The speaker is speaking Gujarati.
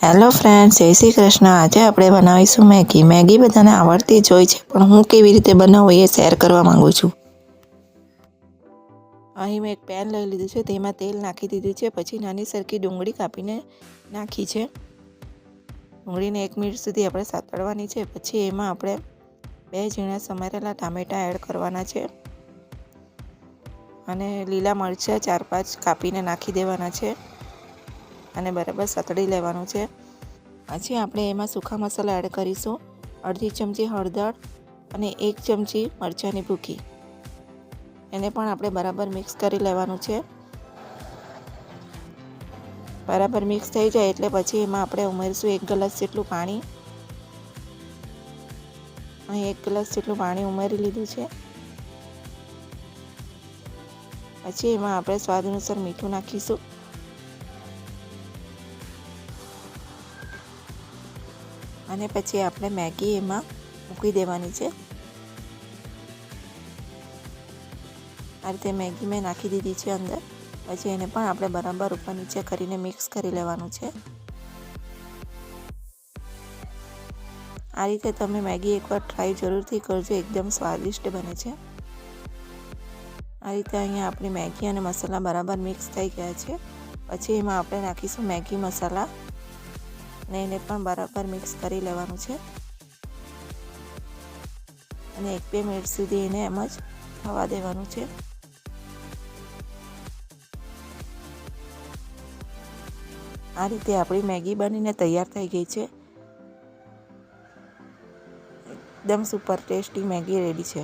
હેલો ફ્રેન્ડ્સ, જય શ્રી કૃષ્ણ। આજે આપણે બનાવીશું મેગી। મેગી બધાને આવડતી જ હોય છે, પણ હું કેવી રીતે બનાવું એ શેર કરવા માંગુ છું। અહીં મેં એક પેન લઈ લીધું છે, તેમાં તેલ નાખી દીધું છે। પછી નાની સરખી ડુંગળી કાપીને નાખી છે। ડુંગળીને 1 મિનિટ સુધી આપણે સાતળવાની છે। પછી એમાં આપણે 2 ઝીણા સમારેલા ટામેટાં એડ કરવાના છે અને લીલા મરચાં 4-5 કાપીને નાખી દેવાના છે અને બરાબર સાતળી લેવાનું છે। પછી આપણે એમાં સૂકા મસાલા એડ કરીશું। અડધી ચમચી હળદર અને 1 ચમચી મરચાંની ભૂકી, એને પણ આપણે બરાબર મિક્સ કરી લેવાનું છે। બરાબર મિક્સ થઈ જાય એટલે પછી એમાં આપણે ઉમેરીશું 1 ગ્લાસ જેટલું પાણી। અહીં 1 ગ્લાસ જેટલું પાણી ઉમેરી લીધું છે। પછી એમાં આપણે સ્વાદ અનુસાર મીઠું નાખીશું અને પછી આપણે મેગી એમાં મૂકી દેવાની છે। આ રીતે મેગી મેં નાખી દીધી છે અંદર। પછી એને પણ આપણે બરાબર ઉપર નીચે કરીને મિક્સ કરી લેવાનું છે। આ રીતે તમે મેગી એકવાર ટ્રાય જરૂરથી કરજો, એકદમ સ્વાદિષ્ટ બને છે। આ રીતે અહીંયા આપણી મેગી અને મસાલા બરાબર મિક્સ થઈ ગયા છે। પછી એમાં આપણે નાખીશું મેગી મસાલા અને એને પણ બરાબર મિક્સ કરી લેવાનું છે અને 1-2 મિનિટ સુધી એને એમ જ થવા દેવાનું છે। આ રીતે આપણી મેગી બનીને તૈયાર થઈ ગઈ છે। એકદમ સુપર ટેસ્ટી મેગી રેડી છે।